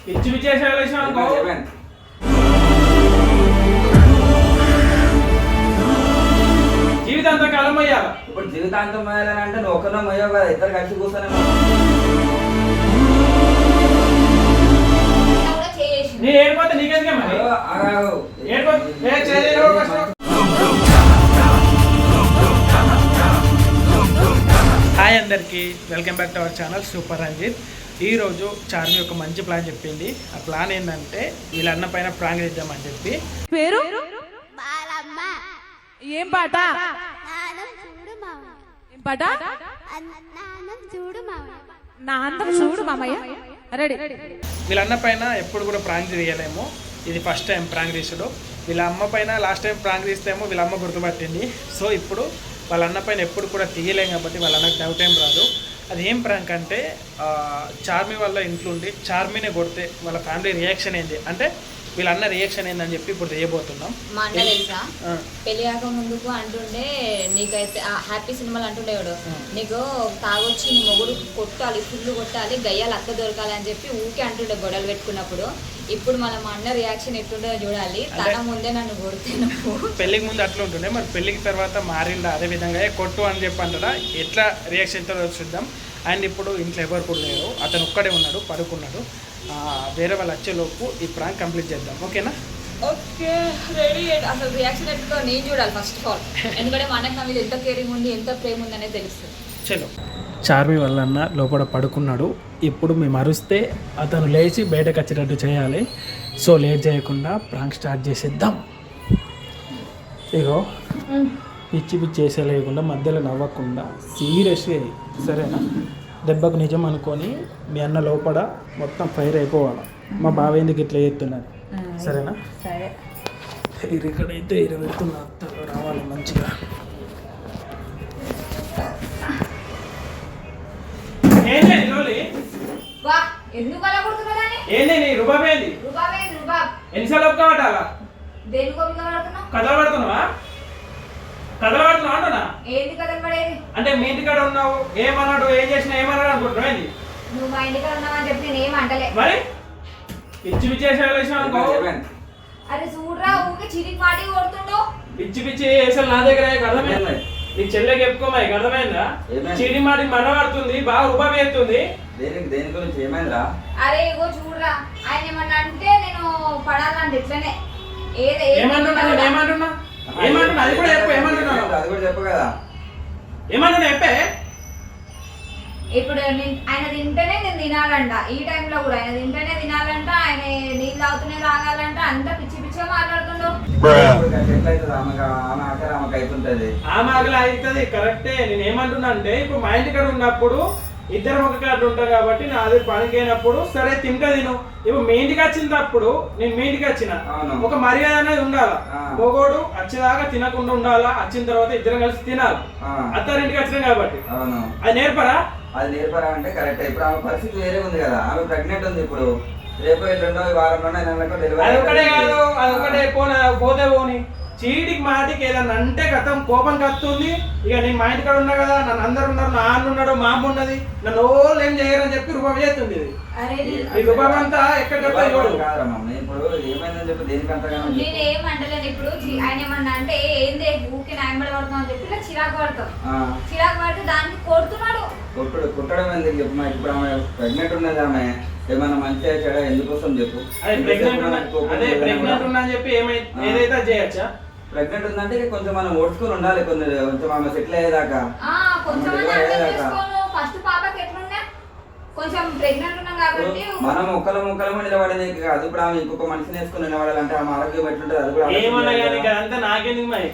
పిచ్చి పిచ్చి వేసేసావు అనుకో. జీవితాంతం కాలం అయ్యాలా. ఇప్పుడు జీవితాంతం మొయ్యాలని అంటే నువ్వు ఒక్కనో మొయ్యవు కదా, ఇద్దరు కలిసి కూర్చొని నీ ఏడిపోతే నీకెందుకే మరి హాయ్ అందరికీ, welcome back to our channel super Ranjith. ఈరోజు చార్మి ఒక మంచి ప్లాన్ చెప్పింది. ఆ ప్లాన్ ఏంటంటే వీళ్ళ అన్న పైన ప్రాంక్ చేద్దామని చెప్పి. పేరు ఏం పాట? ఏం పాట? నా అందం చూడు మామయ్య. రెడీ. వీళ్ళ అన్న పైన ఎప్పుడు కూడా ప్రాంక్ తీయలేము, ఇది ఫస్ట్ టైం ప్రాంక్ తీసుడు. వీళ్ళ అమ్మ పైన లాస్ట్ టైం ప్రాంక్ తీస్తేమో వీళ్ళ అమ్మ గుర్తుపట్టింది. సో ఇప్పుడు వాళ్ళ అన్న పైన ఎప్పుడు కూడా తీయలేం కాబట్టి వాళ్ళ అన్నకు డౌట్ ఏం రాదు. అది ఏం ప్రాంక్ అంటే చార్మి వాళ్ళ ఇంట్లో ఉండి చార్మినే కొడితే వాళ్ళ ఫ్యామిలీ రియాక్షన్ ఏంది అంటే వీళ్ళ అన్న రియాక్షన్ ఏందని చెప్పి ఇప్పుడు చేయబోతున్నాం. మా అన్న తెలుసా, పెళ్లి కాక ముందుకు అంటుండే నీకైతే హ్యాపీ సినిమాలు అంటుండే వాడు, నీకు తాగొచ్చి నీ మొగుడు కొట్టాలి, ఫుల్లు కొట్టాలి, గయ్యాలు అక్క దొరకాలి అని చెప్పి ఊకే అంటుండే గొడవలు పెట్టుకున్నప్పుడు. ఇప్పుడు మన మా అన్న రియాక్షన్ ఎట్టుండో చూడాలి. తన ముందే నన్ను కొడితే నువ్వు పెళ్లికి ముందు అట్లా ఉంటుండే, మరి పెళ్లికి తర్వాత మారిందా అదే విధంగా కొట్టు అని చెప్పి అంటారా, ఎట్లా రియాక్షన్ చూద్దాం. అండ్ ఇప్పుడు ఇంట్లో ఎవరు కూడా లేరు, అతను ఒక్కడే ఉన్నాడు, పడుకున్నాడు. వేరే వాళ్ళు వచ్చేలోపు ఈ ప్రాంక్ కంప్లీట్ చేద్దాం. ఓకేనా? Okay, ready. అసలు రియాక్షన్ ఎట్లా నేను చూడాలి ఫస్ట్ ఆఫ్ ఆల్, ఎందుకంటే మనకు నా మీద ఎంత కేరింగ్ ఉంది, ఎంత ప్రేమ ఉంది అనేది తెలుస్తుంది. చలో. చార్మి వాళ్ళ అన్న లోపల పడుకున్నాడు. ఇప్పుడు మేము అరుస్తే అతను లేచి బయటకు వచ్చేటట్టు చేయాలి. సో లేట్ చేయకుండా ప్రాంక్ స్టార్ట్ చేసేద్దాం. ఇగో పిచ్చి పిచ్చి వేసే లేకుండా మధ్యలో నవ్వకుండా సీరియస్గా సరేనా? దెబ్బకు నిజం అనుకొని మీ అన్న లోపల మొత్తం ఫైర్ అయిపోవాలి. మా బావ ఎందుకు ఇట్లా చేస్తున్నారు సరేనా? సరే. ఇక్కడైతే ఇరవెత్తున్న అత్తలో రావాలి మంచిగా. ఎందుకు అలా కొడుతున్నదాన్ని? ఏంది నీ రుబాబేంది? ఎన్నిసార్లు ఒప్పుకోవటాలా? కథలు పడుతున్నావా? కథలు పడుతున్నావు అంటున్నా. ఏంటి కథలు పడేది? అంటే మీ ఇంటికాడ ఉన్నావు, ఏమన్నాడు, ఏం చేసినా ఏమన్నాడు అనుకుంటున్నావు ఏంది? నువ్వు మా ఇంటికాడ ఉన్నావని చెప్పి నేను ఏం అంటలే. మరి పిచ్చి పిచ్చి వేసావు అనుకో. అరే చూడరా, ఊకే చిరికి పాటి కొడుతుండో. పిచ్చి పిచ్చి వేసాలు నా దగ్గర అర్థమైంది. నీ చెల్లెకి చెప్పుకోమాయి అర్థమైందా? చీడి మాటి మనవాడుతుంది, బాగా రూపాయి. దేని గురించి ఏమైందిరా? అరే ఇగో చూడరా, ఆయన ఏమన్నా అంటే నేను పడాలంటే ఇట్లనే ఏమంటున్నా అది కూడా చెప్పు. అది కూడా చెప్పు కదా. ఏమంటున్నా చెప్పే. ఇప్పుడు ఆయన తింటేనే నేను తినాలంట, ఈ టైంలో కూడా ఆయన తింటేనే తినాలంట, ఆయన నీళ్ళు తాగుతూనే తాగాలంట, అంత పిచ్చి పిచ్చిగా మాట్లాడుతుండో. ఆమె ఆకలి అవుతుంది కరెక్టే. నేను ఏమంటున్నా అంటే ఇప్పుడు మా ఇంటి కాడ ఉన్నప్పుడు ఇద్దరు ఒక కాడ ఉంటాం కాబట్టి నాది పనికి అయినప్పుడు సరే తింటా తిను. ఇప్పుడు మీ ఇంటికి వచ్చినప్పుడు నేను మీ ఇంటికి వచ్చిన ఒక మర్యాద అనేది ఉండాలా. మొగోడు వచ్చేదాకా తినకుండా ఉండాలా, వచ్చిన తర్వాత ఇద్దరం కలిసి తినాలి. అత్తారింటికి వచ్చినాం కాబట్టి అది నేర్పరా? అది నేర్పరా అంటే కరెక్ట్. ఇప్పుడు ఆమె పరిస్థితి వేరే ఉంది కదా, ఆమె ప్రెగ్నెంట్ ఉంది. ఇప్పుడు రేపు 2వ వారంలోనే అదొకటే కాదు, అదొకటే పోతే పోని. చీటికి మాటికి ఏదన్నా అంటే గతం కోపం కత్తుంది. ఇక నేను మా ఇంటి కాడ ఉన్నా కదా, నన్ను అందరు ఉన్నారు, నా అన్న ఉన్నాడు, మా అమ్మ ఉన్నది, నన్ను ఓళ్ళు ఏం చేయరని చెప్పి రూపాయి చేస్తుంది. ఈ రూపాయి అంతా ఎక్కడ ఇప్పుడు ఏమైందని చెప్పి దేనికంతా నేను ఏమంటలేదు. ఇప్పుడు ఆయన ఏమన్నా అంటే ఏంది ఊకే న్యాయపడి పడుతున్నావు అని చెప్పి ఇలా చిరాకు పడతాం. చిరాకు పడితే దానికి కొడుతున్నాడు. కుట్టడం ఎందుకు చెప్పు. ఇప్పుడు ఆమె ప్రెగ్నెంట్ ఉన్నది, ఆమె ఏమన్నా మంచిగా చెడ ఎందుకోసం చెప్పు. ప్రెగ్నెంట్ ఉన్నా అని చెప్పి ఏదైతే చేయొచ్చా? ప్రెగ్నెంట్ ఉందంటే కొంచెం మనం ఓడ్చుకొని ఉండాలి, కొంచెం ఆమె సెటిల్ అయ్యేదాకా. ఫస్ట్ పాపకి ఎట్లున్నా కొంచెం ప్రెగ్నెంట్ ఉన్నాం కాబట్టి మనం ముక్కలము నిలబడేది కాదు. ఇప్పుడు ఆమె ఇంకొక మనిషిని వేసుకుని నిలబడాలంటే ఆమె ఆరోగ్యం ఎట్లుంటుంది అది కూడా ఏమన్నా కానీ అంతా నాకెందుకు మరి.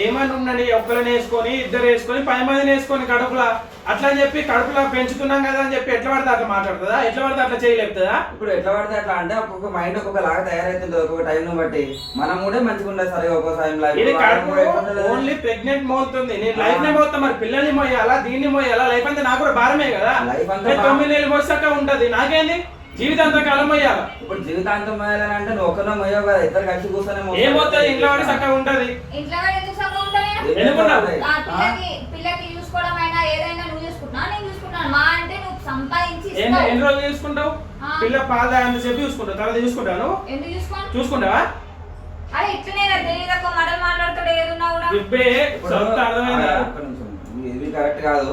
ఏమన్నా ఉన్నది ఒక్కరిని వేసుకొని ఇద్దరు వేసుకొని 10 మందిని వేసుకొని కడుపులా అట్లా అని చెప్పి కడుపులా పెంచుతున్నాం కదా అని చెప్పి ఎట్లా పడితే అట్లా మాట్లాడుతుందా? ఎట్లా పడితే అట్లా చేయలేపుతుందా? ఇప్పుడు ఎట్లా పడితే అట్లా అంటే ఒక్కొక్క మైండ్ ఒక్కొక్క లాగా తయారైతుంది ఒక్కొక్క టైం ను బట్టి. మనం కూడా మంచిగా ఉండదు సరే ఒక్కోసారి. ఓన్లీ ప్రెగ్నెంట్ మోతుంది, నేను లైఫ్ నే మోస్తా. మరి పిల్లల్ని మోయాలా, దీన్ని మోయాలా? లైఫ్ అంతా నాకు కూడా భారమే కదా. 9 నెలలు మోసాక ఉంటది, నాకేంది జీవితాంతం కాలం మొయ్యాల. ఇప్పుడు జీవితాంతం మొయ్యాలని అంటే నువ్వు ఒక్కనో మొయ్యవు కదా, ఇద్దరు కలిసి కూర్చొని ఏమవుతుంది? ఇంట్లో వాడి చక్కగా ఉంటది. పిల్లకి చూసుకోవడం అయినా ఏదైనా నువ్వు చూసుకుంటున్నా, నేను చూసుకుంటాను. మా అంటే నువ్వు సంపాదించి ఎన్ని రోజులు చూసుకుంటావు? పిల్ల పాలు తాగంత చెప్పి చూసుకుంటావు, తర్వాత చూసుకుంటాను. ఎందుకు చూసుకోండి? చూసుకుంటావా? అరే ఇట్లనే తెలియదు ఒక మాటలు మాట్లాడతాడు ఏదున్నా కూడా. ఇది కరెక్ట్ కాదు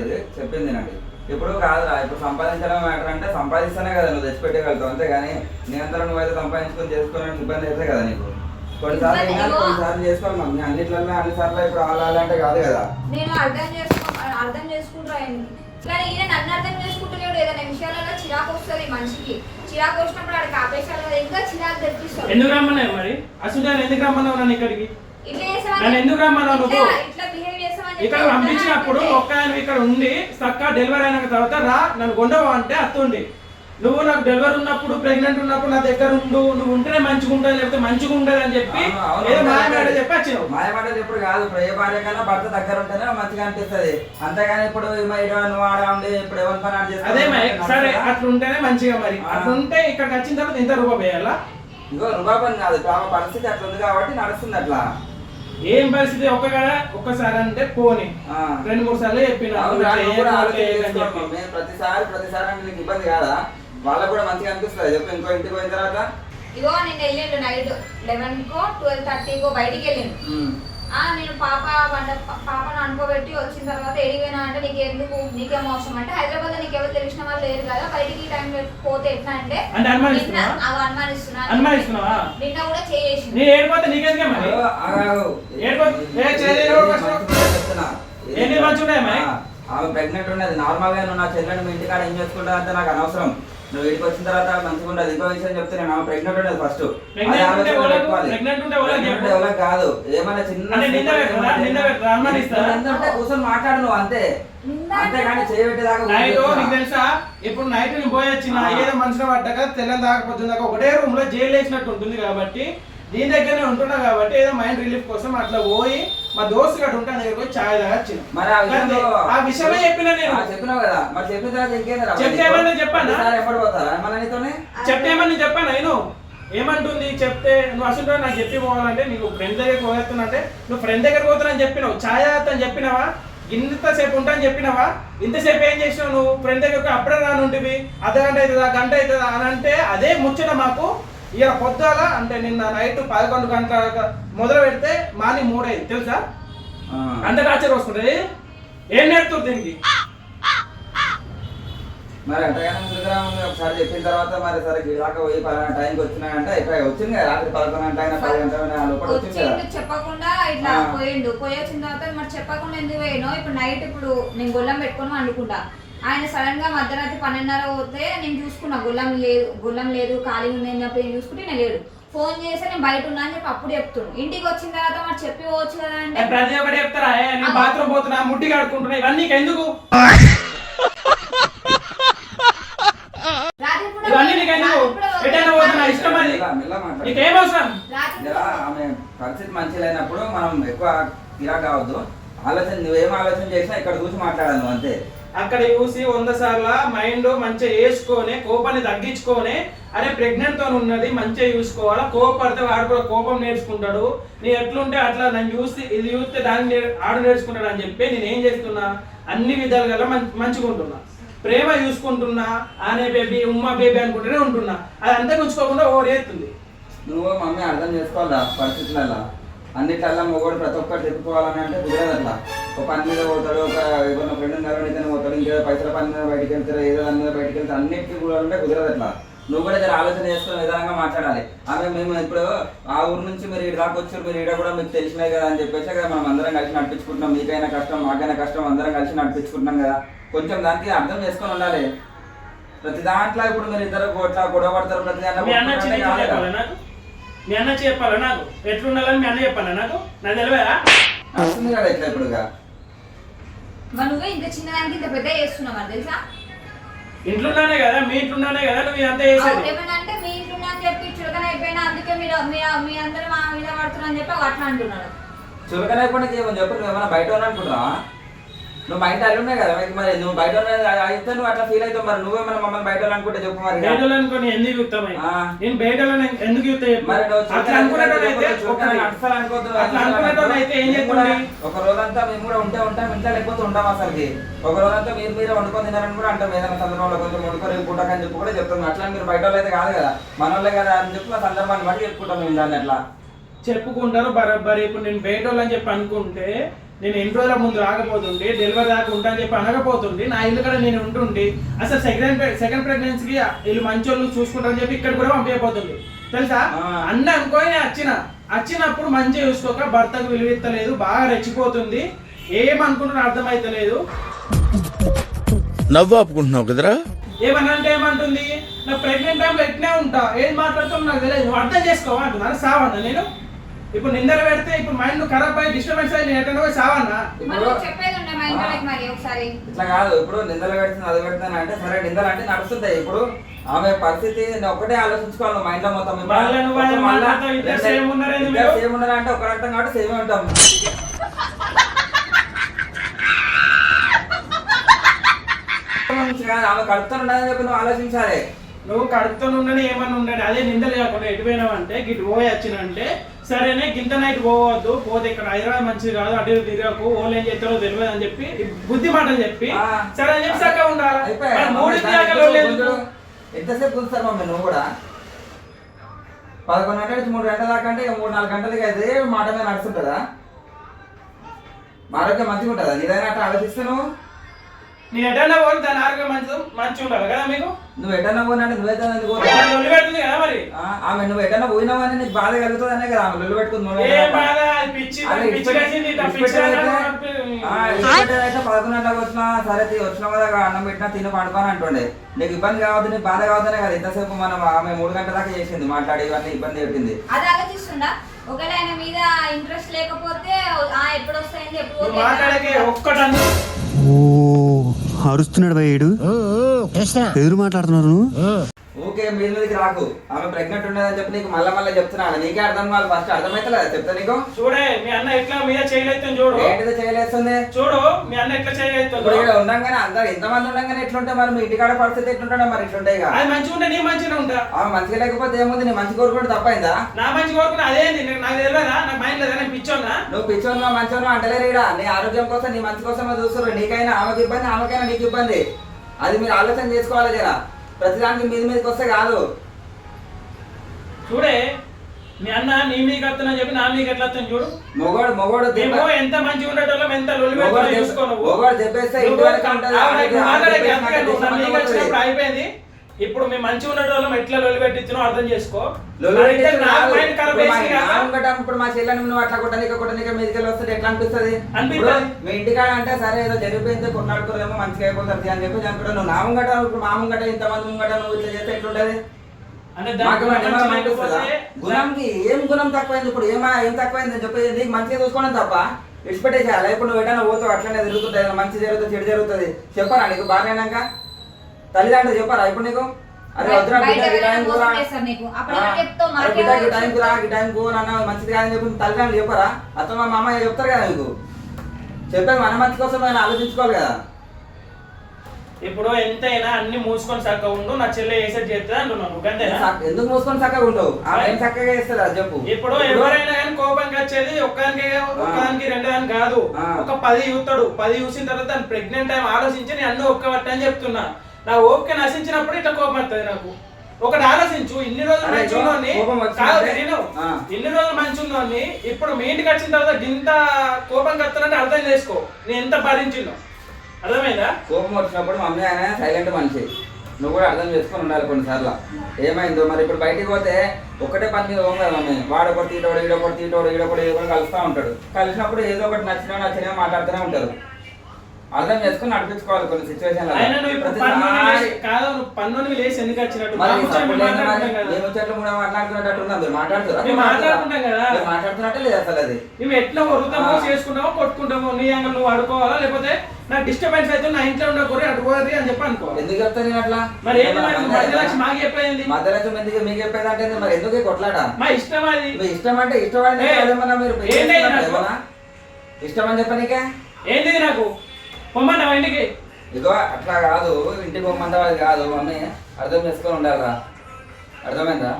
ఇది చెప్పింది నాకు. ఇప్పుడు కాదురా, ఇప్పుడు సంపాదించడం మ్యాటర్ అంటే సంపాదిస్తేనే కదా నువ్వు తెచ్చిపెట్టగలుగుతావు, అంతేగాని నిరంతరం నువ్వైతే సంపాదించుకొని చేసుకోవడానికి ఇబ్బంది అయితే కదా నీకు. కొన్నిసార్లు చేసుకోవాలి మమ్మీ, అన్నిట్లలో అన్నిసార్లు ఇప్పుడు అంటే కాదు కదా. నేను అర్థం చేసుకుంటా కానీ ఈయన నన్ను అర్థం చేసుకుంటలేడు. ఏదైనా విషయాలలో చిరాకు వస్తుంది మనిషికి. చిరాకు వచ్చినప్పుడు ఆడికి ఆపేశాడు కదా, ఇంకా చిరాకు తెప్పిస్తాడు. ఎందుకు రమ్మన్నావు మరి? అసలు ఎందుకు రమ్మన్నావు నన్ను ఇక్కడికి? ఇట్లా ఎందుకు రమ్మన్నావు నువ్వు? ఇట్లా బిహేవ్ చేస్తామని ఇక్కడ పంపించినప్పుడు ఒక్క ఆయన ఇక్కడ ఉండి చక్కగా డెలివరీ అయిన తర్వాత రా నన్ను కొండవా అంటే అత్తుండి. నువ్వు నాకు డెలివరీ ఉన్నప్పుడు ప్రెగ్నెంట్ ఉన్నప్పుడు నా దగ్గర ఉండు, నువ్వు ఉంటేనే మంచిగా ఉంటుంది లేకపోతే మంచిగా ఉండదు అని చెప్పి ఏదో మాయమాట చెప్పి వచ్చినావు. మాయమాట ఎప్పుడు కాదు, ఇప్పుడు ఏ భార్య కన్నా భర్త దగ్గర ఉంటేనే మంచిగా అనిపిస్తుంది, అంతేగాని ఇప్పుడు నువ్వు ఆడ ఉండి ఇప్పుడు ఎవరి పని ఆడ చేస్తా. అదే సరే అట్లా ఉంటేనే మంచిగా. మరి అట్లుంటే ఇక్కడికి వచ్చిన తర్వాత ఇంత రూపాయి వేయాలా? ఇంకో రూపాయి కాదు, ఇప్పుడు పరిస్థితి అట్లా ఉంది కాబట్టి నడుస్తుంది అట్లా. ఏం పరిస్థితి ఒక్కసారి అంటే పోనీ 2-3 సార్లు చెప్పిన ప్రతిసారి అంటే నీకు ఇబ్బంది కాదా? వాళ్ళకు కూడా మంచిగా అనిపిస్తుంది చెప్పు. ఇంకో ఇంటికి పోయిన తర్వాత ఇగో నేను వెళ్ళిండు నైట్ 11కో 12:30కో బయటికి వెళ్ళిండు. నేను పాపను అనుకోబెట్టి వచ్చిన తర్వాత ఎడిపోయినా అంటే నీకేం అవసరం అంటే హైదరాబాద్ లో నీకు ఎవరు తెలిసిన వాళ్ళు లేరు కదా, బయటికి ఈ టైం పోతే ఎట్లా అంటే అనుమానిస్తున్నా. నిన్న కూడా చేసి ఆమె ప్రెగ్నెంట్ ఉన్నది. నార్మల్ గా నువ్వు నా చెల్లెని మీ ఇంటికాడ ఏం చేసుకుంటా అంటే నాకు అనవసరం. నువ్వు ఇంటికి వచ్చిన తర్వాత మంచిగా ఉండదు. ఇంకో విషయం చెప్తే ఆమె ప్రెగ్నెంట్ ఉండదు. ఫస్ట్ ఎవరికి కాదు, ఏమన్నా చిన్న కూర్చొని మాట్లాడు నువ్వు అంతే, అంతేగాని చేయబెట్టేదాకా. తెలుసా ఇప్పుడు నైట్ నేను పోయి వచ్చిన ఏదో మనుషులు పడ్డాక తెల్లని దాకపోతుంది ఒకటే రూమ్ లో జైలు వేసినట్టు ఉంటుంది కాబట్టి దీని దగ్గరనే ఉంటున్నా కాబట్టి ఏదో మైండ్ రిలీఫ్ కోసం అట్లా పోయి మా దోస్తు గట్టు ఉంటాను దగ్గర పోయి ఛాయ్ తాగా వచ్చిన. మరి ఆ విషయమే చెప్పినా నేను. చెప్పినావు కదా, మరి చెప్పిన తర్వాత ఇంకేందా? చెప్తే ఏమన్నా చెప్పాను, ఎప్పుడు పోతారా మన నీతోనే? చెప్తే ఏమన్నా చెప్పాను నేను. ఏమంటుంది చెప్తే నువ్వు అసలు నాకు చెప్పి పోవాలంటే నీకు ఫ్రెండ్ దగ్గరికి పోతున్నా అంటే నువ్వు ఫ్రెండ్ దగ్గరికి పోతానని చెప్పినావు, ఛాయ్ తాగుతాని చెప్పినావా, ఇంతసేపు ఉంటాను చెప్పినావా, ఇంతసేపు ఏం చేసినావు నువ్వు? ఫ్రెండ్ దగ్గర అప్పుడే రానుంటివి, అర్ధగంట అవుతుందా గంట అవుతుందా అని అంటే అదే ముచ్చట మాకు. ఇక పొద్దుల అంటే నిన్న నైట్ 11 గంటల మొదలు పెడితే మార్నింగ్ 3 అయింది తెలుసా? అంత టార్చర్ వస్తుంది. ఏం నేర్పుతుంది దీనికి? మరి అంతగానే ముందుగా ఒకసారి చెప్పిన తర్వాత మరి సరే ఇలాగ పోయి 10 టైంకి వచ్చినాయంటే అయిపోయి వచ్చింది కదా. రాత్రి 11 గంటల అయినా 10 గంటల లోపల వచ్చింది కదా. చెప్పకుండా ఇట్లా పోయిండు. పోయి వచ్చిన తర్వాత మరి చెప్పకుండా ఎందుకు పోయినో? ఇప్పుడు నైట్ ఇప్పుడు నేను గొల్లం పెట్టుకొని వండుకుంటా. ఆయన సడన్ గా మధ్యరాత్రి 12:30 పోతే నేను చూసుకున్నా గొల్లం లేదు ఖాళీ ఉంది అని చెప్పి నేను చూసుకుంటే నేను లేడు. ఫోన్ చేస్తే నేను బయట ఉన్నా అని చెప్పి అప్పుడు చెప్తున్నాను. ఇంటికి వచ్చిన తర్వాత మరి చెప్పి పోవచ్చు కదా అంటే ప్రతి ఒక్కటి చెప్తారా? బాత్రూమ్ పోతున్నా, ముట్టి కడుకుంటున్నా, ఇవన్నీ ఎందుకు? ఆమె పరిస్థితి మంచి లేనప్పుడు మనం ఎక్కువ తిరా కావద్దు. నువ్వేం ఆలోచన చేసినా ఇక్కడ చూసి మాట్లాడాలి నువ్వు అంతే. అక్కడ చూసి 100 సార్ల మైండ్ మంచిగా వేసుకొని కోపాన్ని తగ్గించుకొని అరే ప్రెగ్నెంట్ తో ఉన్నది మంచిగా చూసుకోవాలా, కోపడితే వాడు కూడా కోపం నేర్చుకుంటాడు, నీ ఎట్లుంటే అట్లా నన్ను చూసి ఇది చూస్తే దాన్ని ఆడు నేర్చుకుంటాడు అని చెప్పి నేను ఏం చేస్తున్నా అన్ని విధాలుగా మంచిగా ఉంటున్నా, ప్రేమ చూసుకుంటున్నా, ఆనే బేబీ ఉమ్మ బేబీ అనుకుంటూనే ఉంటున్నా. అది అంతా ఉంచుకోకుండా ఓడేస్తుంది. నువ్వు మమ్మీ అర్థం చేసుకోవాలా పరిస్థితులలో. అన్నిట్లల్లో మొగోడు ప్రతి ఒక్కరు చెప్పుకోవాలని అంటే కుదరదు అట్లా. ఒక పని మీద పోతాడు, ఒక ఏమన్నా ఫ్రెండ్ నిలబడితేనే పోతాడు, ఇంకేదో పైసల పని మీద బయటకు వెళ్తారు, ఏదో దాని మీద బయటకు వెళ్తారు, అన్నిటికీ కూడా ఉంటే కుదరదు అట్లా. నువ్వు కూడా జర ఆలోచన చేసుకునే విధానంగా మాట్లాడాలి. ఆమె మేము ఇప్పుడు ఆ ఊరు నుంచి మీరు ఇక్కడ దాకా వచ్చారు, మీరు ఇక్కడ కూడా మీకు తెలిసినాయి కదా అని చెప్పేసి కదా మనం అందరం కలిసి నడిపించుకుంటున్నాం. మీకైనా కష్టం మాకైనా కష్టం, అందరం కలిసి నడిపించుకుంటున్నాం కదా. కొంచెం దానికి అర్థం చేసుకొని ఉండాలి. ప్రతి దాంట్లో ఇప్పుడు మీరు ఇద్దరు గొడవ పడతారు, ప్రతి దాంట్లో మీ అన్న చెప్పాలా నాకు ఎట్లుండాలని? మీ అన్న చెప్పాలా నాకు? నాకు తెలియదా? వస్తుంది కదా ఇట్లా ఇప్పుడుగా. నువ్వే ఇంత చిన్నదానికి ఇంత పెద్ద చేస్తున్నావు అని తెలుసా? ఇంట్లోనే కదా, మీ ఇంట్లోనే కదా నువ్వు ఇదంతా చేసేది. ఏమన్నా అంటే మీ ఇంట్లో అని చెప్పి చులకన అయిపోయినా అందుకే మీ అందరూ మా మీద పడుతున్నా అని చెప్పి అట్లా అంటున్నాడు. చులకన అయిపోయినా ఏమని చెప్పు, నువ్వు ఏమైనా బయట ఉన్నా అనుకుంటున్నావా? నువ్వు బయట ఉన్నాయి కదా మరి నువ్వు బయట అయితే నువ్వు అట్లా ఫీల్ అవుతావు మరి నువ్వేమన్నా మమ్మల్ని బయట అనుకుంటే చెప్పు మరి బయట అనుకుని ఎందుకు చూస్తామై నేను బయట ఎందుకు చూస్తా అట్లా అనుకునేటోడైతే ఏం చెప్తుండే ఒక రోజంతా మేము కూడా ఉంటాం ఇంట్లో లేకపోతే ఉంటాం అసలుకి ఒక రోజంతా మీరే వండుకొని తినారని కూడా అంటాం ఏదైనా సందర్భంలో కొంచెం వండుకొని పూటకని చెప్పి కూడా చెప్తాం అట్లా మీరు బయట అయితే కాదు కదా మన వాళ్ళే కదా అని చెప్పి మా సందర్భాన్ని బట్టి చెప్పుకుంటాం మేము దాన్ని అట్లా చెప్పుకుంటారు బరాబర్. ఇప్పుడు నేను బయట అని చెప్పి అనుకుంటే నేను ఎన్ని రోజుల ముందు రాకపోతుండే డెలివరీ దాకా ఉంటా అని చెప్పి అనకపోతుండే నా ఇల్లు కూడా నేను ఉంటుండే అసలు సెకండ్ ప్రెగ్నెన్సీకి వీళ్ళు మంచోళ్ళు చూసుకుంటారని చెప్పి ఇక్కడ కూడా పంపించబోతుంది తెలుసా అన్న అనుకోని వచ్చినప్పుడు మంచిగా చూసుకోక భర్తకు విలువెత్తలేదు బాగా రెచ్చిపోతుంది ఏమనుకుంటున్నా అర్థమైతలేదు నవ్వు ఆపుకుంటున్నావు కదరా ఏమనంటే ఏమంటుంది నా ప్రెగ్నెంట్ టైంలో ఎట్నే ఉంటా ఏం మాట్లాడుతావు నాకు తెలియదు నువ్వు అర్థం చేసుకోవా అంటున్నాను సావన్నా నేను ఇప్పుడు నిందలు పెడితే ఇప్పుడు మైండ్ ఖరాబ్ అయ్యి డిస్టర్బెన్స్ అయ్యి నేను ఎట్లా పోయి సావన్నా ఇట్లా కాదు ఇప్పుడు నిందలు పెడుతుంది అది పెడుతుంది అంటే సరే నిందలు అంటే నడుస్తుంటాయి ఇప్పుడు ఆమె పరిస్థితి ఒకటే ఆలోచించుకోవాలి మైండ్ లో మొత్తం సేమ్ ఉన్నారా అంటే ఒక రకం కాబట్టి సేమే ఉంటాం ఆమె కడుపుతో ఉండదని చెప్పి నువ్వు ఆలోచించాలి నువ్వు కడుపుతో ఉండని ఏమన్నా ఉండని అదే నిందలు కాకుండా ఎటు పోయినావంటే గిట్ పోయి వచ్చినంటే సరేనే గింత నైట్ పోవద్దు పోతే ఇక్కడ హైదరాబాద్ మంచిది కాదు అటు తిరగకు ఓళ్ళు ఏం చేస్తారో తెలియదు అని చెప్పి బుద్ధి మాటలు చెప్పి సరే అని చెప్పి చక్కగా ఉండాలి ఎంతసేపు కూర్చుతారు మమ్మీ నువ్వు కూడా 11 గంటల నుంచి 3 గంటల దాకా అంటే 3-4 గంటలకి అయితే మాట మీద నడుస్తుంటుందా ఆరోగ్యం మంచిగా ఉంటుందా నీదైనా అట్లా ఆలోచిస్తే నేను ఎటన్నా పోయి దాని ఆరోగ్యం మంచిగా ఉండాలి కదా మీకు నువ్వు ఎటన్నా పోయినంటే నువ్వైతే పెడుతుంది కదా మరి ఆమె నువ్వు ఎటన్నా పోయినావని నీకు బాధ కలుగుతుందనే కదా ఆమె లొల్లి పెట్టుకుంది 11 గంటలకు వచ్చినా సరే వచ్చిన కదా అన్నం పెట్టినా తిని పడుకోని అంటుండే నీకు ఇబ్బంది కావద్దు నీకు బాధ కావద్దనే కదా ఇంతసేపు మనం ఆమె 3 గంటల దాకా చేసింది మాట్లాడి ఇవన్నీ ఇబ్బంది పెట్టింది అది ఆలోచిస్తుందా ఒకవేళ ఆయన మీద ఇంట్రెస్ట్ లేకపోతే ఎప్పుడు వస్తాయండి ఎప్పుడు మాట్లాడకే ఒక్కటన్నా అరుస్తున్నాడు భయ్యుడు ఎదురు మాట్లాడుతున్నారు ఓకే మీ మీదకి రాకు ఆమె ప్రెగ్నెంట్ ఉండదని చెప్పి నీకు మళ్ళీ చెప్తున్నాను నీకే అర్థం కావాలి ఫస్ట్ అర్థమైతలేదు చెప్తా నీకు చూడే మీ అన్న ఎట్లా మీద చేయలేస్తుంది చూడు ఏంటిది చేయలేస్తుంది చూడు మీ అన్న ఎట్లా చేయలేస్తుంది ఇప్పుడు ఇక్కడ ఉండగానే అందరు ఎంతమంది ఉండగానే ఎట్లుంటే మరి మీ ఇంటికాడ పరిస్థితి ఎట్లుంటాడో మరి ఇట్లుంటాయి కదా అది మంచిగా ఉంటే నీ మంచిగా ఉంటా ఆమె మంచిగా లేకపోతే ఏముంది నీ మంచి కోరుకుంటే తప్పైందా నా మంచి కోరుకున్నా అదే నాకు తెలియదా నాకు మైండ్ లేదా నేను పిచ్చోన్నా నువ్వు పిచ్చోన్నా మంచోన్నా అంటలేరు ఇక్కడ నీ ఆరోగ్యం కోసం నీ మంచి కోసం చూస్తారు నీకైనా ఆమెకి ఇబ్బంది ఆమెకైనా నీకు ఇబ్బంది అది మీరు ఆలోచన చేసుకోవాలి జరా ప్రతిదానికి మీదకి వస్తే కాదు చూడే మీ అన్న నీ మీకు వస్తున్నా చెప్పి నా మీకు ఎట్లా వస్తుంది చూడు మొగోడు ఎంత మంచిగా ఉండేటోళ్ళం ఎంత మొగోడు చెప్పేస్తే అయిపోయింది ఇప్పుడు మేము మంచిగా ఉండేటోళ్ళం ఎట్లా లొల్లి పెట్టించినో అర్థం చేసుకో ఇప్పుడు మా చెల్లెని నువ్వు అట్లా కొట్టనిక మీదకి వస్తే ఎట్లా అనిపిస్తుంది మీ ఇంటికాడ అంటే సరే ఏదో జరిగిపోయింది కొట్లాడుకోరేమో మంచిగా అయిపోతుంది అని చెప్పి అనుకుంటా నువ్వు నా ముంగట ఇప్పుడు మా ముంగట ఇంతమంది ముంగట నువ్వు ఇట్లా చేస్తే ఎట్లుంటది గుణంకి ఏం గుణం తక్కువైంది ఇప్పుడు ఏం తక్కువైంది అని చెప్పి నీకు మంచిగా చూసుకోవడం తప్ప విడిచిపెట్టేసేయాలి ఇప్పుడు నువ్వు ఎటైనా పోతావు అట్లనే తిరుగుతుంటాయి మంచి జరుగుతుంది చెడు జరుగుతుంది చెప్పారా నీకు బాగానేనాక తల్లిదండ్రులు చెప్పారా ఇప్పుడు నీకు అరే వద్దురా టైంకు అన్న మంచిది కాదని చెప్పి తల్లిదండ్రులు చెప్పారా అతను మా అమ్మాయి చెప్తారు కదా నీకు చెప్పాను మన మంచి కోసం ఆయన ఆలోచించుకోవాలి కదా ఇప్పుడు ఎంతైనా అన్ని మూసుకొని చక్కగా ఉండు నా చెల్లె వేసేది చేస్తుంది అంటున్నాను ఎందుకు మూసుకొని చక్కగా ఉండవు ఏం చక్కగా వేస్తుంది అది చెప్పు ఇప్పుడు ఎవరైనా కానీ కోపంకి వచ్చేది ఒక్కదానికి రెండు దానికి కాదు ఒక 10 చూస్తాడు 10 చూసిన తర్వాత దాని ప్రెగ్నెంట్ టైం ఆలోచించి నేను అన్ని ఒక్కబట్ట అని చెప్తున్నా నా ఓపిక నశించినప్పుడు ఇట్లా కోపం వస్తుంది నాకు ఒకటి ఆలోచించు ఇన్ని రోజులు మంచి ఉన్నోని ఇన్ని రోజులు మంచి ఉన్నోని ఇప్పుడు మీ ఇంటికి వచ్చిన తర్వాత ఇంత కోపం కత్తానంటే అర్థం చేసుకో నేను ఎంత భరించిందో అర్థమైందా కోపం వచ్చినప్పుడు మమ్మీ ఆయన సైలెంట్ మనిషి నువ్వు కూడా అర్థం చేసుకొని ఉండాలి కొన్నిసార్లు ఏమైందో మరి ఇప్పుడు బయటికి పోతే ఒకటే పని మీద పోం కదా మమ్మీ వాడొకటి తీటోడు ఈడొకటి ఏదో కలుస్తూ ఉంటాడు కలిసినప్పుడు ఏదో ఒకటి నచ్చినా మాట్లాడుతూనే ఉంటారు అర్థం చేసుకుని నడిపించుకోవాలి కొన్ని సిచ్యువేషన్ మాట్లాడుతున్నట్టే లేదు అసలు అది మేము ఎట్లా వరుతామో చేసుకుంటామో కొట్టుకుంటామో నీ అంగ నువ్వు ఆడుకోవాలా లేకపోతే నాకు డిస్టర్బెన్స్ అయితే నా ఇంట్లో ఉండకూడదు అడుకోవాలి అని చెప్పి అనుకో ఎందుకు చెప్తాను నేను అట్లా మరి మధ్యలక్ష్మి మాకు చెప్పేది మధ్యలక్ష్మి ఎందుకు మీకు చెప్పేది అంటే మరి ఎందుకు కొట్లాట మా ఇష్టం అది మీ ఇష్టం అంటే ఇష్టం అంటే అదేమన్నా మీరు ఇష్టం అని చెప్పనీకే ఏంటి నాకు పొమ్మన్నా ఇంటికి. ఇగో అట్లా కాదు, ఇంటికి పోమంటే అది కాదు మమ్మీ, అర్థం చేసుకొని ఉండాలిరా. అర్థమైందా?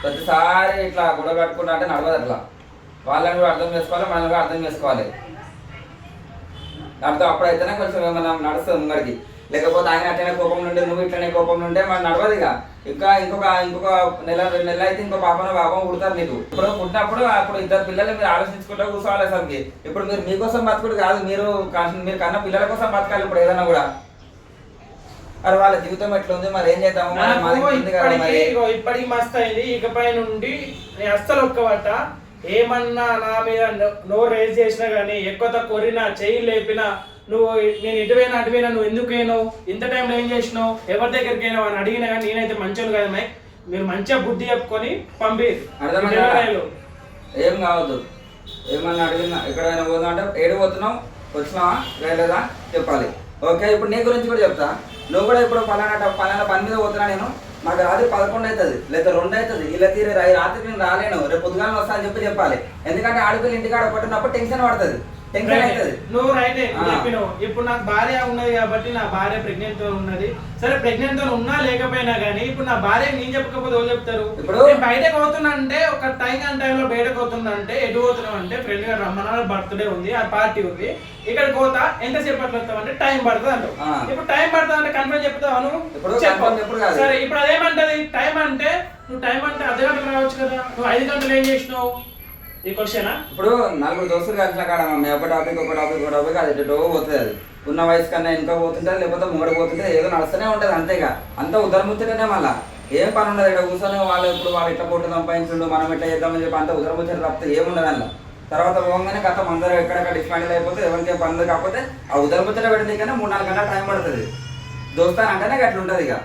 ప్రతిసారి ఇట్లా గొడవ కట్టుకుంటా అంటే నడవదు అట్లా. వాళ్ళని కూడా అర్థం చేసుకోవాలి, మనల్ని కూడా అర్థం చేసుకోవాలి. దాంతో అప్పుడైతేనే కొంచెం ఏమన్నా నడుస్తుంది ముంగడికి. లేకపోతే ఆయన అట్లనే కోపం నుండి నువ్వు ఇట్లనే కోపం నుండే మనం నడవదు. ఇక ఇంకొక నెల 2 నెలలు అయితే ఇంకో పాపం పుడతారు నీకు. ఇప్పుడు పుట్టినప్పుడు అప్పుడు 2 పిల్లలు మీరు ఆలోచించుకుంటూ కూర్చోవాలి అసలుకి. ఇప్పుడు మీరు మీకోసం బతుకుడు కాదు, మీరు కన్న పిల్లల కోసం బతకాలి ఇప్పుడు ఏదైనా కూడా. మరి వాళ్ళ జీవితం ఎట్లుంది, మరి ఏం చేద్దాము? ఇప్పటికి మస్తు అయింది. ఇకపై నుండి నేను అస్సలు ఒక్కబట్ట ఏమన్నా నా మీద నోరు రేజ్ చేసినా కానీ, ఎక్కువ తక్కువ కొరినా, చెయ్యి లేపినా, నువ్వు నేను ఇటువైనా అటువైనా నువ్వు ఎందుకు అయినావు, ఇంత టైంలో ఏం చేసినావు, ఎవరి దగ్గరికి అయినావు అని అడిగినా కానీ నేనైతే మంచోను కదా. మీరు మంచిగా బుద్ధి చెప్పుకొని పంపి. ఏం కావద్దు, ఏమన్నా అడిగినా ఎక్కడైనా పోదా అంటే ఏడు పోతున్నావు, వచ్చినావా లేదా చెప్పాలి. ఓకే, ఇప్పుడు నీ గురించి కూడా చెప్తా. నువ్వు కూడా ఇప్పుడు పలానా పని మీద పోతున్నా, నేను నాకు రాత్రి 11 అవుతుంది లేదా 2 అవుతుంది, ఇలా తీరే రాత్రికి నేను రాలేను, రేపు పొద్దుగానే వస్తా అని చెప్పాలి. ఎందుకంటే ఆడపిల్ల ఇంటికాడ పట్టినప్పుడు టెన్షన్ పడుతుంది, టెన్షన్ అవుతుంది. నువ్వు రైట్ చెప్పినావు. ఇప్పుడు నాకు భార్య ఉన్నది కాబట్టి, నా భార్య ప్రెగ్నెంట్ తో ఉన్నది. సరే ప్రెగ్నెంట్ తో ఉన్నా లేకపోయినా కానీ ఇప్పుడు నా భార్య నేను చెప్పకపోతే ఎవరు చెప్తారు? ఇప్పుడు బయటకు పోతున్నా అంటే ఒక టైంలో బయటకు పోతున్నా అంటే ఎటు పోతున్నావు అంటే ఫ్రెండ్ గారు రమ్మన్నా, బర్త్డే ఉంది, ఆ పార్టీ ఉంది, ఇక్కడ పోతా ఎంతసేపు అట్లా వస్తావు అంటే టైం పడుతుంది అంటావు. ఇప్పుడు టైం పడుతుంది అంటే కన్ఫర్మ్ చెప్తావు నువ్వు. సరే ఇప్పుడు అదేమంటది టైం అంటే, నువ్వు టైం అంటే అర్ధగంటకు రావచ్చు కదా, నువ్వు 5 గంటలు ఏం చేసినావు? ఈ క్వశ్చన్. ఇప్పుడు 4 దోస్తులు కలిసిన కాడ మమ్మీ ఒక టాపిక్ అది ఎటో పోతుంది. అది ఉన్న వయసు కన్నా ఇంకా పోతుంటుంది, లేకపోతే ముంగడ పోతుంటే ఏదో నడుస్తూనే ఉంటుంది. అంతేగా అంత ఉదరముచ్చటనే. మళ్ళీ ఏం పని ఉండదు ఇక్కడ కూర్చొని. వాళ్ళు ఇట్లా పోటీ సంపాదించుండు, మనం ఇట్లా చేద్దామని చెప్పి అంత ఉదరముచ్చట తప్పితే ఏముండదు అందులో. తర్వాత పోగానే గతం అందరూ ఎక్కడెక్కడ డిస్మాండిల్ అయిపోతే ఎవరికేం పనులు కాకపోతే ఆ ఉదరముచ్చట పెట్టింది కానీ 3-4 గంటల టైం పడుతుంది. దోస్తాను అంటేనే అట్లా ఉంటుంది. ఇక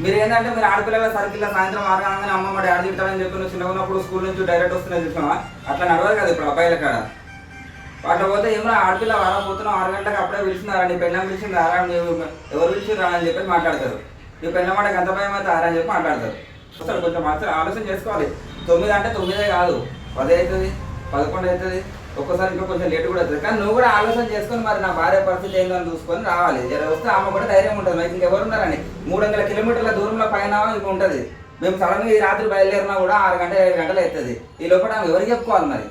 మీరు ఏంటంటే మీరు ఆడపిల్లల సర్కిల్లో సాయంత్రం 6 గంటలనే అమ్మమ్మ డాడీ తింటామని చెప్పి నువ్వు చిన్నగా ఉన్నప్పుడు స్కూల్ నుంచి డైరెక్ట్ వస్తున్నాయి చూసినావా, అట్లా నడవదు కదా ఇప్పుడు అబ్బాయిల కాడ. అట్లా పోతే ఏమన్నా ఆడపిల్ల వారం పోతున్నావు 6 గంటలకు అప్పుడే పిలిచినారా, నీ పెళ్ళం పిలిచింది ఆరా, ఎవరు పిలిచిరా అని చెప్పి మాట్లాడతారు. నీ పెళ్ళం మాట గంత భయం అయితే ఆరా అని చెప్పి మాట్లాడతారు. అసలు కొంచెం ఆలోచన చేసుకోవాలి. 9 అంటే 9 కాదు, 10 అవుతుంది, 11 అవుతుంది, ఒక్కసారి ఇంకా కొంచెం లేట్ కూడా అవుతుంది. కానీ నువ్వు కూడా ఆలోచన చేసుకొని మరి నా భార్య పరిస్థితి ఏందని చూసుకొని రావాలి. జర వస్తే ఆమె కూడా ధైర్యం ఉంటుంది. మరి ఇంకెవరు ఉన్నారని 300 కిలోమీటర్ల దూరంలో పైన ఇక ఉంటుంది. మేము సడన్గా ఈ రాత్రి బయలుదేరినా కూడా 6 గంటలు 7 గంటలు అవుతుంది. ఈ లోపల ఆమె ఎవరికి చెప్పుకోవాలి? మరి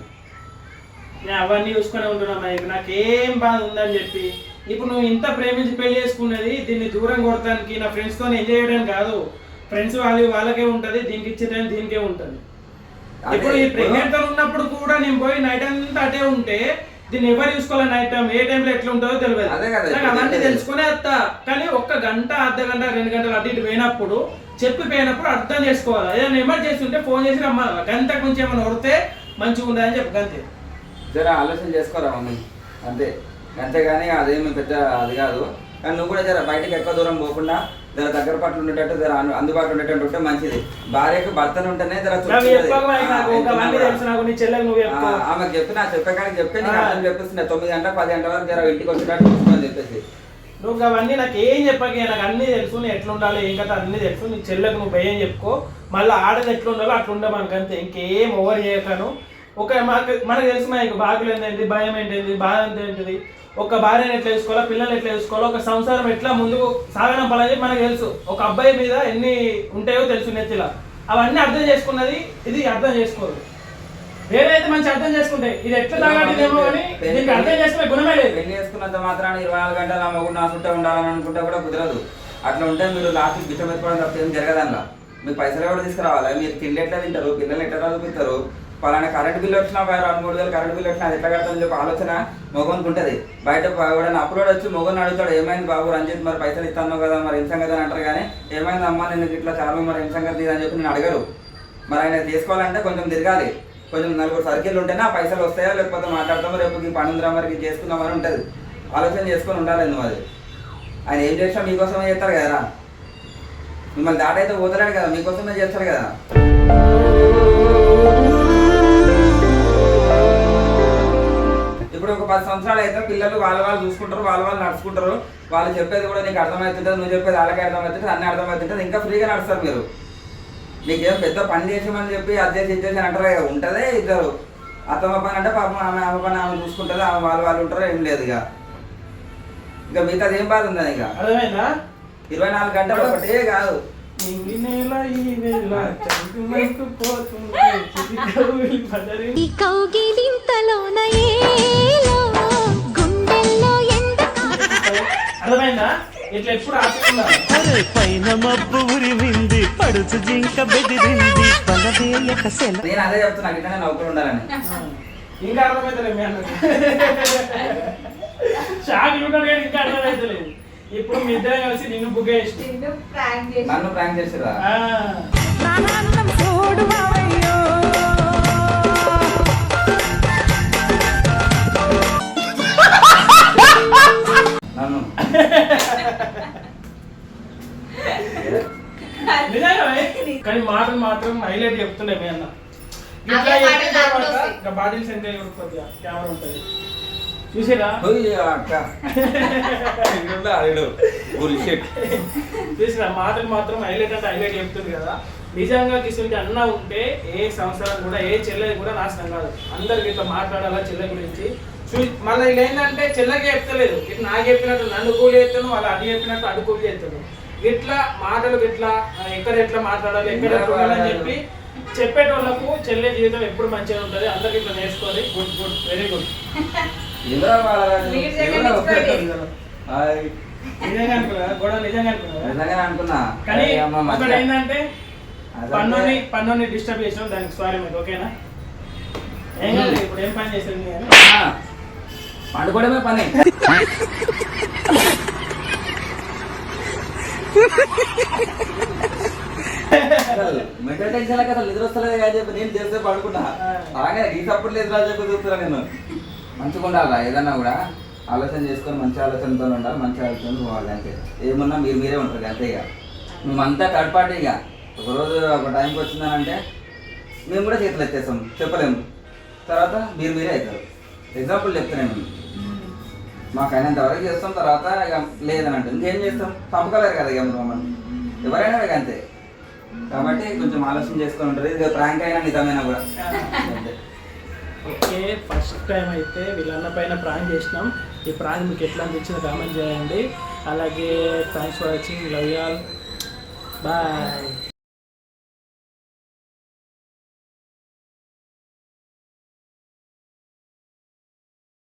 నేను అవన్నీ చూసుకునే ఉంటున్నా. నాకేం బాధ ఉందని చెప్పి ఇప్పుడు నువ్వు ఇంత ప్రేమించి పెళ్లి చేసుకున్నది దీన్ని దూరం కొడటానికి, నా ఫ్రెండ్స్తో ఎంజాయ్ చేయడానికి కాదు. ఫ్రెండ్స్ వాళ్ళకే ఉంటుంది, దీనికి ఇచ్చే టైం దీనికే ఉంటుంది. ఇప్పుడు ఈ ప్రెగ్నెంట్ తో ఉన్నప్పుడు కూడా నేను పోయి నైట్ అంతా అటే ఉంటే దీన్ని ఎవరు చూసుకోవాలి? నైట్ టైం ఏ టైంలో ఎట్లా ఉంటుందో తెలియదు. అవన్నీ తెలుసుకునే వస్తా. కానీ 1 గంట, అర్ధ గంట, 2 గంటలు అటు ఇటు పోయినప్పుడు చెప్పిపోయినప్పుడు అర్థం చేసుకోవాలి. ఏదైనా ఎమర్జెన్సీ ఉంటే ఫోన్ చేసి రమ్మాలి. గంటకు ముందు ఏమైనా కొడితే మంచిగా ఉండదని చెప్పి అంతే. జర ఆలోచన చేసుకోరా మమ్మీ, అంతే. అంతేగాని అదేమి పెద్ద అది కాదు. కానీ నువ్వు కూడా జర బయటకు ఎక్కువ దూరం పోకుండా జర దగ్గర పట్ల ఉండేటట్టు, జర అందుబాటులో ఉండేటట్టు ఉంటే మంచిది. భార్యకు భర్తను ఉంటేనే జర ఆమెకు చెప్పినా చెప్పేకాడికి చెప్పి నీకు అర్థం చెప్పిస్తున్నా. 9 గంటల 10 గంటల వరకు జర ఇంటికి వచ్చేటట్టు చూసుకొని చెప్పేసి. నువ్వు అవన్నీ నాకు ఏం చెప్పక, నాకు అన్నీ తెలుసు, నేను ఎట్లా ఉండాలి ఏం కదా అన్నీ తెలుసు. నీ చెల్లెకు నువ్వు భయం చెప్పుకో, మళ్ళీ ఆడది ఎట్లా ఉండాలో అట్లా ఉండే మనకు అంతే. ఇంకేం ఓవర్ చేయకను. మనకు తెలుసు మనకి బాగులు ఏంటంటే, భయం ఏంటిది, బాధ ఏంటిది, ఒక భార్యను ఎట్లా చూసుకోవాలో, పిల్లల్ని ఎట్లా చూసుకోవాలో, ఒక సంసారం ఎట్లా ముందుకు సాగనంపాలని మనకు తెలుసు. ఒక అబ్బాయి మీద ఎన్ని ఉంటాయో తెలుసు నెత్తిలా. అవన్నీ అర్థం చేసుకున్నది ఇది అర్థం చేసుకోదు. వేరైతే మంచి అర్థం చేసుకుంటే ఇది ఎట్లా తాగాడిదేమో కానీ దీనికి అర్థం చేసుకునే గుణమే లేదు. పెళ్లి చేసుకున్నంత మాత్రాన 24 గంటలు ఆ మగుడు నా చుట్టే ఉండాలని అనుకుంటే కూడా కుదరదు. అట్లా ఉంటే మీరు లాస్ట్ బిచ్చం పెట్టుకోవడం తప్ప ఏం జరగదల్లా. మీకు పైసలు కూడా తీసుకురావాలి. మీరు తిండి ఎట్లా తింటారు, పిల్లలు ఎట్లా చదువుతారు, పలానా కరెంట్ బిల్లు వచ్చినా 2-3 వేలు కరెంట్ బిల్లు వచ్చినా అది ఎట్లా కడతామని చెప్పి ఆలోచన మొగోనికి ఉంటుంది. బయట ఎవడైనా అప్లోడ్ వచ్చి మొగోని అడుగుతాడు, ఏమైంది బాబు రంజిత్ మరి పైసలు ఇస్తాను కదా, మరి ఏం సంగతి అని అంటారు. కానీ ఏమైంది అమ్మా నేను ఇట్లా చాలా మరి ఏం సంగతి అని చెప్పి నేను అడగరు. మరి ఆయన తీసుకోవాలంటే కొంచెం తిరగాలి, కొంచెం 4 సర్కిల్ ఉంటేనే ఆ పైసలు వస్తాయో, లేకపోతే మాట్లాడతామో, రేపు ఈ పని ఉందిరా మరి చేసుకుందామని ఉంటుంది. ఆలోచన చేసుకొని ఉండాలి. నువ్వు అది ఆయన ఏం చేసినా మీకోసమే చేస్తారు కదా, మిమ్మల్ని దాటైతే పోతలేడు కదా, మీకోసమే చేస్తారు కదా. ఇప్పుడు ఒక 10 సంవత్సరాలు అయితే పిల్లలు వాళ్ళు చూసుకుంటారు, వాళ్ళు నడుచుకుంటారు. వాళ్ళు చెప్పేది కూడా నీకు అర్థమవుతుంటుంది, నువ్వు చెప్పేది వాళ్ళకే అర్థమవుతుంది, అన్నీ అర్థమవుతుంటుంది. ఇంకా ఫ్రీగా నడుస్తారు మీరు. నీకేం పెద్ద పని చేసామని చెప్పి అది చేసి ఇది చేసి అంటారు కదా, ఉంటుందే ఇద్దరు. అత్తమ్మ పని అంటే పాపం ఆమె పని ఆమె చూసుకుంటుంది, ఆమె వాళ్ళు ఉంటారో ఏం లేదు. ఇక ఇంకా మిగతాది ఏం బాధ ఉందా ఇక అర్థమైందా? 24 గంటలు ఒకటే కాదు. ఈ నెల ఈ వేళ చంద్రుమంటూ పోతుంది, చిరుకవులి పదరి. ఈ కౌగిలింతలోన ఏలో గుండెల్లో ఎండ అర్థమైందా? ఇట్లా ఎప్పుడు ఆపుతున్నారు. అరే పైన మబ్బు ఉరిమింది పడుచు జింక బెదిరింది బలవేయక సెల. నేను అదే చెప్తున్నా, ఇట్లా నవ్వుకుని ఉండాలని. ఇంకా అర్థమవుతలేదు మీ అన్నకి. షాక్ ఉంటాడు కానీ ఇంకా అర్థమవుతలేదు. ఇప్పుడు మీ ఇద్దరే కలిసి నిన్ను బుక్ చేసి నన్ను ప్రాంక్ చేసిరా? చూడు మామయ్యో. నన్ను నిజంగా కానీ మాటలు మాత్రం హైలైట్ చెప్తుండే మీ అన్న. ఇట్లా అవే చెప్పిన మాటలు నాకు తర్వాత వస్తాయి. ఇంకా బాటిల్ సెంటర్ కొద్దిగా కెమెరా ఉంటుంది చూసిరా. అక్క చూసిరా మాటలు మాత్రం హైలైట్ అంటే హైలైట్ చెప్తుంది కదా. నిజంగా కిషోర్కి అన్న ఉంటే ఏ సంవత్సరం కూడా ఏ చెల్లెది కూడా నాశనం కాదు. అందరికి ఇట్లా మాట్లాడాలా చెల్లె గురించి. మళ్ళీ ఇలా ఏంటంటే చెల్లెకి చెప్తలేదు, ఇట్లా నాకు చెప్పినట్టు నన్ను కూలి చేస్తాను, వాళ్ళు అడ్డు చెప్పినట్టు అడ్డు కూలి చేస్తాడు. ఇట్లా మాటలు ఇట్లా ఎక్కడ ఎట్లా మాట్లాడాలి ఎక్కడ ఎట్లా ఉండాలని చెప్పి చెప్పేటోళ్ళకు చెల్లె జీవితం ఎప్పుడు మంచిగా ఉంటుంది. అందరికి ఇట్లా నేర్చుకోవాలి. Good good very good. నిజంగా అనుకున్నా గొడవ నిజంగా అనుకున్నా. నిజంగానే అనుకున్నా. కానీ అరే అమ్మ ఒకటి మధ్య- ఏంటంటే అదంటే- పన్నుని డిస్టర్బ్ చేసినాం, దానికి సారీ మీకు. ఓకేనా? ఏం కాదు. ఇప్పుడు ఏం పని చేసింది అని పండుకోవడమే పని. మెంటల్ టెన్షన్ లకి అసలు నిద్ర వస్తలేదు కానీ చెప్పి నేను చేస్తే పడుకున్నా. అలాగే ఈ సపోర్ట్ లేదు రా చెప్పి చూస్తున్నా నేను. మంచిగా ఉండాలి ఏదన్నా కూడా ఆలోచన చేసుకొని మంచి ఆలోచనతో ఉండాలి, మంచి ఆలోచన పోవాలి అంతే. ఏమన్నా మీరే ఉంటారు అంతే. ఇక మేమంతా థర్డ్ పార్టీ. ఇక ఒకరోజు ఒక టైంకి వచ్చిందనంటే మేము కూడా చేతులు ఎత్తేస్తాం, చెప్పలేము. తర్వాత మీరే అవుతారు. ఎగ్జాంపుల్ చెప్తున్నాను. మాకు అయినంత వరకు చేస్తాం, తర్వాత ఇక లేదని అంటే ఇంకేం చేస్తాం, పంపకలేరు కదా ఇక మమ్మల్ని ఎవరైనా ఇక అంతే. కాబట్టి కొంచెం ఆలోచన చేసుకొని ఉంటుంది. ఇది ప్రాంక్ అయినా నిజమైనా కూడా అంతే. ఓకే, ఫస్ట్ టైం అయితే వీళ్ళన్న పైన ప్రాంక్ చేసినాం. ఈ ప్రాంక్ మీకు ఎట్లా అనిపించిందో కామెంట్ చేయండి. అలాగే thanks for watching. Love you all. Bye.